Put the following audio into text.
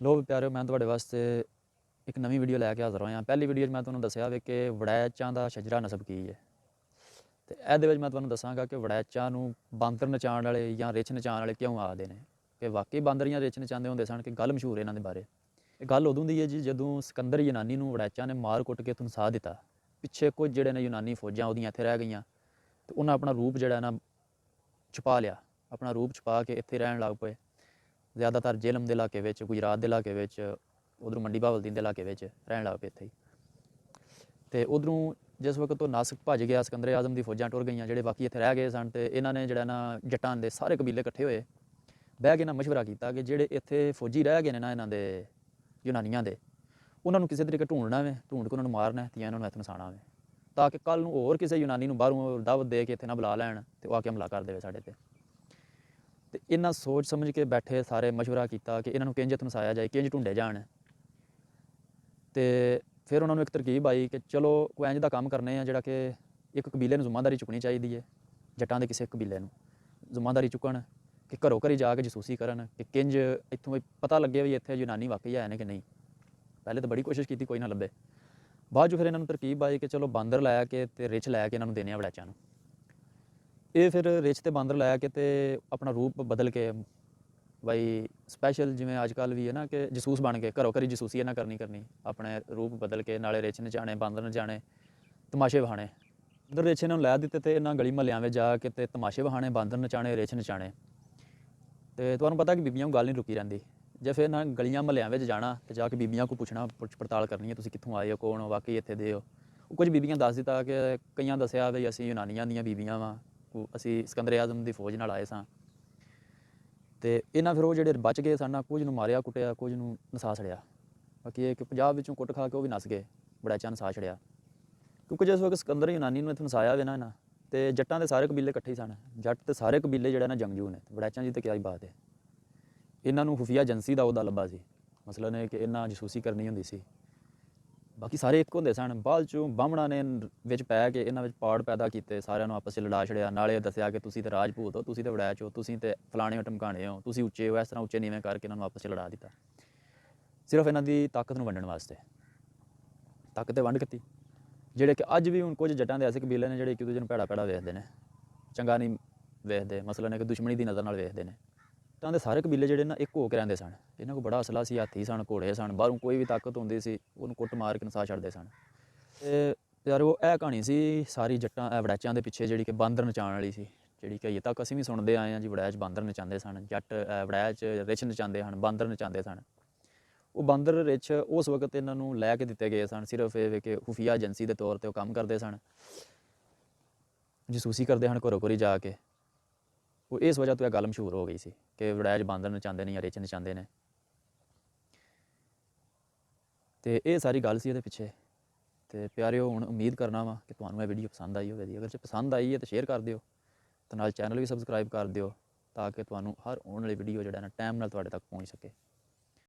लो प्यारे मैं ਤੁਹਾਡੇ ਵਾਸਤੇ ਇੱਕ ਨਵੀਂ ਵੀਡੀਓ ਲੈ ਕੇ ਹਾਜ਼ਰ ਹੋਇਆ। ਪਹਿਲੀ ਵੀਡੀਓ 'ਚ ਮੈਂ ਤੁਹਾਨੂੰ ਦੱਸਿਆ ਵੇ ਕਿ ਵੜੈਚਾਂ ਦਾ ਸ਼ਜਰਾ ਨਸਬ ਕੀ ਹੈ, ਤੇ ਇਹਦੇ ਵਿੱਚ ਮੈਂ ਤੁਹਾਨੂੰ ਦੱਸਾਂਗਾ ਕਿ ਵੜੈਚਾਂ ਨੂੰ ਬਾਂਦਰ ਨਚਾਉਣ ਵਾਲੇ ਜਾਂ ਰਿੱਛ ਨਚਾਉਣ ਵਾਲੇ ਕਿਉਂ ਆਖਦੇ ਨੇ, ਕਿ ਵਾਕਈ ਬਾਂਦਰ ਜਾਂ ਰਿੱਛ ਨਚਾਉਂਦੇ ਹੁੰਦੇ ਸਨ ਕਿ ਗੱਲ ਮਸ਼ਹੂਰ ਹੈ ਇਹਨਾਂ ਦੇ ਬਾਰੇ। ਇਹ ਗੱਲ ਉਦੋਂ ਦੀ ਹੈ ਜੀ ਜਦੋਂ ਸਿਕੰਦਰ ਯੂਨਾਨੀ ਨੂੰ ਵੜੈਚਾਂ ਨੇ ਮਾਰ ਕੁੱਟ ਕੇ ਧਨਸਾ ਦਿੱਤਾ। ਪਿੱਛੇ ਕੁਝ ਜਿਹੜੇ ਨੇ ਯੂਨਾਨੀ ਫੌਜਾਂ ਉਹਦੀਆਂ ਇੱਥੇ ਰਹਿ ਗਈਆਂ ਤੇ ਉਹਨਾਂ ਆਪਣਾ ਰੂਪ ਜਿਹੜਾ ਨਾ ਛੁਪਾ ਲਿਆ, ਆਪਣਾ ਰੂਪ ਛੁਪਾ ਕੇ ਇੱਥੇ ਰਹਿਣ ਲੱਗ ਪਏ। ਜ਼ਿਆਦਾਤਰ ਜੇਲਮ ਦੇ ਇਲਾਕੇ ਵਿੱਚ, ਗੁਜਰਾਤ ਦੇ ਇਲਾਕੇ ਵਿੱਚ, ਉਧਰੋਂ ਮੰਡੀ ਬਹਾਵਲਦੀਨ ਦੇ ਇਲਾਕੇ ਵਿੱਚ ਰਹਿਣ ਲੱਗ ਪਏ ਇੱਥੇ ਹੀ। ਅਤੇ ਉੱਧਰੋਂ ਜਿਸ ਵਕਤ ਉਹ ਨਾਸਿਕ ਭੱਜ ਗਿਆ, ਸਿਕੰਦਰ ਆਜ਼ਮ ਦੀ ਫੌਜਾਂ ਟੁਰ ਗਈਆਂ, ਜਿਹੜੇ ਬਾਕੀ ਇੱਥੇ ਰਹਿ ਗਏ ਸਨ, ਅਤੇ ਇਹਨਾਂ ਨੇ ਜਿਹੜਾ ਨਾ ਜੱਟਾਂ ਦੇ ਸਾਰੇ ਕਬੀਲੇ ਇਕੱਠੇ ਹੋਏ, ਬਹਿ ਕੇ ਨਾ ਮਸ਼ਵਰਾ ਕੀਤਾ ਕਿ ਜਿਹੜੇ ਇੱਥੇ ਫੌਜੀ ਰਹਿ ਗਏ ਨੇ ਨਾ ਇਹਨਾਂ ਦੇ ਯੂਨਾਨੀਆਂ ਦੇ, ਉਹਨਾਂ ਨੂੰ ਕਿਸੇ ਤਰੀਕੇ ਢੂੰਡਣਾ ਵੇ, ਢੂੰਡ ਕੇ ਉਹਨਾਂ ਨੂੰ ਮਾਰਨਾ ਤੇ ਇਹਨਾਂ ਨੂੰ ਇੱਥੇ ਨਸਾਉਣਾ ਵੇ, ਤਾਂ ਕਿ ਕੱਲ੍ਹ ਨੂੰ ਹੋਰ ਕਿਸੇ ਯੂਨਾਨੀ ਨੂੰ ਬਾਹਰੋਂ ਦਾਵਤ ਦੇ ਕੇ ਇੱਥੇ ਨਾ ਬੁਲਾ ਲੈਣ ਅਤੇ ਉਹ ਆ ਕੇ ਹਮਲਾ ਕਰ ਦੇਵੇ ਸਾਡੇ 'ਤੇ। ਅਤੇ ਇਹਨਾਂ ਸੋਚ ਸਮਝ ਕੇ ਬੈਠੇ ਸਾਰੇ, ਮਸ਼ਵਰਾ ਕੀਤਾ ਕਿ ਇਹਨਾਂ ਨੂੰ ਕਿੰਝ ਧਨਸਾਇਆ ਜਾਏ, ਕਿੰਝ ਢੂੰਡੇ ਜਾਣ। ਅਤੇ ਫਿਰ ਉਹਨਾਂ ਨੂੰ ਇੱਕ ਤਰਕੀਬ ਆਈ ਕਿ ਚਲੋ ਕੋਈ ਇੰਝ ਦਾ ਕੰਮ ਕਰਨੇ ਆ ਜਿਹੜਾ ਕਿ ਇੱਕ ਕਬੀਲੇ ਨੂੰ ਜ਼ਿੰਮੇਵਾਰੀ ਚੁੱਕਣੀ ਚਾਹੀਦੀ ਹੈ, ਜੱਟਾਂ ਦੇ ਕਿਸੇ ਕਬੀਲੇ ਨੂੰ ਜ਼ਿੰਮੇਵਾਰੀ ਚੁੱਕਣ ਕਿ ਘਰੋਂ ਘਰੀ ਜਾ ਕੇ ਜਸੂਸੀ ਕਰਨ ਕਿ ਕਿੰਝ ਇੱਥੋਂ ਪਤਾ ਲੱਗੇ ਵੀ ਇੱਥੇ ਯੂਨਾਨੀ ਵਾਕਈ ਹੈ ਨੇ ਕਿ ਨਹੀਂ। ਪਹਿਲੇ ਤਾਂ ਬੜੀ ਕੋਸ਼ਿਸ਼ ਕੀਤੀ, ਕੋਈ ਨਾ ਲੱਭੇ। ਬਾਅਦ 'ਚ ਫਿਰ ਇਹਨਾਂ ਨੂੰ ਤਰਕੀਬ ਆਈ ਕਿ ਚਲੋ ਬਾਂਦਰ ਲੈ ਕੇ ਅਤੇ ਰਿੱਛ ਲੈ ਕੇ ਇਹਨਾਂ ਨੂੰ ਦੇਣੇ ਆ ਵੜੈਚਾਂ ਨੂੰ। ਇਹ ਫਿਰ ਰਿੱਛ ਅਤੇ ਬਾਂਦਰ ਲੈ ਕੇ ਅਤੇ ਆਪਣਾ ਰੂਪ ਬਦਲ ਕੇ ਬਾਈ ਸਪੈਸ਼ਲ ਜਿਵੇਂ ਅੱਜ ਕੱਲ੍ਹ ਵੀ ਹੈ ਨਾ ਕਿ ਜਸੂਸ ਬਣ ਕੇ ਘਰੋਂ ਘਰੀ ਜਸੂਸੀ ਇਹਨਾਂ ਕਰਨੀ, ਆਪਣੇ ਰੂਪ ਬਦਲ ਕੇ ਨਾਲੇ ਰਿੱਛ ਨਚਾਉਣੇ, ਬਾਂਦਰ ਨਚਾਉਣੇ, ਤਮਾਸ਼ੇ ਵਹਾਣੇ। ਉੱਧਰ ਰਿੱਛ ਇਹਨਾਂ ਨੂੰ ਲੈ ਦਿੱਤੇ ਅਤੇ ਇਹਨਾਂ ਗਲੀ ਮਹੱਲਿਆਂ ਵਿੱਚ ਜਾ ਕੇ ਅਤੇ ਤਮਾਸ਼ੇ ਵਹਾਣੇ, ਬਾਂਦਰ ਨਚਾਉਣੇ, ਰਿੱਛ ਨਚਾਉਣੇ। ਅਤੇ ਤੁਹਾਨੂੰ ਪਤਾ ਕਿ ਬੀਬੀਆਂ ਨੂੰ ਗੱਲ ਨਹੀਂ ਰੁਕੀ ਰਹਿੰਦੀ। ਜੇ ਫਿਰ ਇਹਨਾਂ ਗਲੀਆਂ ਮਹੱਲਿਆਂ ਵਿੱਚ ਜਾਣਾ ਅਤੇ ਜਾ ਕੇ ਬੀਬੀਆਂ ਕੋਲ ਪੁੱਛਣਾ, ਪੁੱਛ ਪੜਤਾਲ ਕਰਨੀ ਹੈ, ਤੁਸੀਂ ਕਿੱਥੋਂ ਆਏ ਹੋ, ਕੌਣ ਹੋ, ਵਾਕਈ ਇੱਥੇ ਦੇ ਹੋ। ਉਹ ਕੁਝ ਬੀਬੀਆਂ ਦੱਸ ਦਿੱਤਾ ਕਿ ਕਈਆਂ ਦੱਸਿਆ ਵੀ ਅਸੀਂ ਯੂਨਾਨੀਆਂ ਦੀਆਂ ਬੀਬੀਆਂ ਵਾਂ, ਅਸੀਂ ਸਿਕੰਦਰ ਆਜ਼ਮ ਦੀ ਫੌਜ ਨਾਲ ਆਏ ਸਾਂ। ਅਤੇ ਇਹਨਾਂ ਫਿਰ ਉਹ ਜਿਹੜੇ ਬਚ ਗਏ ਸਨ, ਕੁਝ ਨੂੰ ਮਾਰਿਆ ਕੁੱਟਿਆ, ਕੁਝ ਨੂੰ ਨਸਾ ਛੜਿਆ। ਬਾਕੀ ਇਹ ਕਿ ਪੰਜਾਬ ਵਿੱਚੋਂ ਕੁੱਟ ਖਾ ਕੇ ਉਹ ਵੀ ਨੱਸ ਗਏ, ਵੜੈਚਾਂ ਨਸਾ ਛੜਿਆ। ਕਿਉਂਕਿ ਜਿਸ ਵਕਤ ਸਿਕੰਦਰ ਯੂਨਾਨੀ ਨੂੰ ਇੱਥੇ ਨਸਾਇਆ ਵੇ ਨਾ ਇਹਨਾਂ, ਅਤੇ ਜੱਟਾਂ ਦੇ ਸਾਰੇ ਕਬੀਲੇ ਇਕੱਠੇ ਹੀ ਸਨ। ਜੱਟ ਅਤੇ ਸਾਰੇ ਕਬੀਲੇ ਜਿਹੜਾ ਨਾ ਜੰਗਜੂ ਨੇ, ਵੜੈਚਾਂ ਦੀ ਤਾਂ ਕਿਆ ਹੀ ਬਾਤ ਹੈ। ਇਹਨਾਂ ਨੂੰ ਖੁਫੀਆ ਏਜੰਸੀ ਦਾ ਉਹਦਾ ਲੱਭਾ ਸੀ, ਮਸਲਨ ਇਹ ਕਿ ਇਹਨਾਂ ਜਸੂਸੀ ਕਰਨੀ ਹੁੰਦੀ ਸੀ। ਬਾਕੀ ਸਾਰੇ ਇੱਕ ਹੁੰਦੇ ਸਨ। ਬਾਅਦ 'ਚੋਂ ਬਾਹਮਣਾਂ ਨੇ ਵਿੱਚ ਪੈ ਕੇ ਇਹਨਾਂ ਵਿੱਚ ਪਾੜ ਪੈਦਾ ਕੀਤੇ, ਸਾਰਿਆਂ ਨੂੰ ਆਪਸ 'ਚ ਲੜਾ ਛੜਿਆ। ਨਾਲੇ ਦੱਸਿਆ ਕਿ ਤੁਸੀਂ ਤਾਂ ਰਾਜਪੂਤ ਹੋ, ਤੁਸੀਂ ਤਾਂ ਵੜੈਚ ਹੋ, ਤੁਸੀਂ ਤਾਂ ਫਲਾਣੇ ਹੋ, ਟਮਕਾਣੇ ਹੋ, ਤੁਸੀਂ ਉੱਚੇ ਹੋ, ਇਸ ਤਰ੍ਹਾਂ ਉੱਚੇ ਨੀਵੇਂ ਕਰਕੇ ਇਹਨਾਂ ਨੂੰ ਆਪਸ 'ਚ ਲੜਾ ਦਿੱਤਾ, ਸਿਰਫ ਇਹਨਾਂ ਦੀ ਤਾਕਤ ਨੂੰ ਵੰਡਣ ਵਾਸਤੇ। ਤਾਕਤ 'ਤੇ ਵੰਡ ਕੀਤੀ, ਜਿਹੜੇ ਕਿ ਅੱਜ ਵੀ ਹੁਣ ਕੁਝ ਜੱਟਾਂ ਦੇ ਐਸੇ ਕਬੀਲੇ ਨੇ ਜਿਹੜੇ ਇੱਕ ਦੂਜੇ ਨੂੰ ਭੈੜਾ ਭੈੜਾ ਵੇਖਦੇ ਨੇ, ਚੰਗਾ ਨਹੀਂ ਵੇਖਦੇ, ਮਸਲਨ ਇੱਕ ਦੁਸ਼ਮਣੀ ਦੀ ਨਜ਼ਰ ਨਾਲ ਵੇਖਦੇ ਨੇ। ਤਾਂ ਦੇ ਸਾਰੇ ਕਬੀਲੇ ਜਿਹੜੇ ਨਾ ਇੱਕ ਹੋ ਕੇ ਰਹਿੰਦੇ ਸਨ। ਇਹਨਾਂ ਕੋਲ ਬੜਾ ਅਸਲਾ ਸੀ, ਹਾਥੀ ਸਨ, ਘੋੜੇ ਸਨ, ਬਾਹਰੋਂ ਕੋਈ ਵੀ ਤਾਕਤ ਹੁੰਦੀ ਸੀ ਉਹਨੂੰ ਕੁੱਟ ਮਾਰ ਕੇ ਨਸਾ ਛੱਡਦੇ ਸਨ। ਅਤੇ ਪਿਆਰੋ ਇਹ ਕਹਾਣੀ ਸੀ ਸਾਰੀ ਜੱਟਾਂ ਵੜੈਚਾਂ ਦੇ ਪਿੱਛੇ, ਜਿਹੜੀ ਕਿ ਬਾਂਦਰ ਨਚਾਉਣ ਵਾਲੀ ਸੀ, ਜਿਹੜੀ ਕਿ ਅਜੇ ਤੱਕ ਅਸੀਂ ਵੀ ਸੁਣਦੇ ਆਏ ਹਾਂ ਜੀ। ਵੜੈਚ ਬਾਂਦਰ ਨਚਾਉਂਦੇ ਸਨ, ਜੱਟ ਵੜੈਚ ਰਿੱਛ ਨਚਾਉਂਦੇ ਹਨ, ਬਾਂਦਰ ਨਚਾਉਂਦੇ ਸਨ। ਉਹ ਬਾਂਦਰ ਰਿੱਛ ਉਸ ਵਕਤ ਇਹਨਾਂ ਨੂੰ ਲੈ ਕੇ ਦਿੱਤੇ ਗਏ ਸਨ, ਸਿਰਫ ਇਹ ਕਿ ਖੁਫੀਆ ਏਜੰਸੀ ਦੇ ਤੌਰ 'ਤੇ ਉਹ ਕੰਮ ਕਰਦੇ ਸਨ, ਜਸੂਸੀ ਕਰਦੇ ਹਨ ਘਰੋਂ ਘਰੀ ਜਾ ਕੇ। ਉਹ ਇਸ ਵਜ੍ਹਾ ਤੋਂ ਇਹ ਗੱਲ ਮਸ਼ਹੂਰ ਹੋ ਗਈ ਸੀ ਕਿ ਵੜੈਚ ਬਾਂਦਰ ਨਚਾਉਂਦੇ ਨੇ ਜਾਂ ਰਿੱਛ ਨਚਾਉਂਦੇ ਨੇ। ਅਤੇ ਇਹ ਸਾਰੀ ਗੱਲ ਸੀ ਇਹਦੇ ਪਿੱਛੇ। ਅਤੇ ਪਿਆਰਿਓ, ਹੁਣ ਉਮੀਦ ਕਰਨਾ ਵਾ ਕਿ ਤੁਹਾਨੂੰ ਇਹ ਵੀਡੀਓ ਪਸੰਦ ਆਈ ਹੋਵੇਗੀ। ਅਗਰ ਜੇ ਪਸੰਦ ਆਈ ਹੈ ਤਾਂ ਸ਼ੇਅਰ ਕਰ ਦਿਓ, ਅਤੇ ਨਾਲ ਚੈਨਲ ਵੀ ਸਬਸਕ੍ਰਾਈਬ ਕਰ ਦਿਓ, ਤਾਂ ਕਿ ਤੁਹਾਨੂੰ ਹਰ ਆਉਣ ਵਾਲੀ ਵੀਡੀਓ ਜਿਹੜਾ ਨਾ ਟਾਈਮ ਨਾਲ ਤੁਹਾਡੇ ਤੱਕ ਪਹੁੰਚ ਸਕੇ।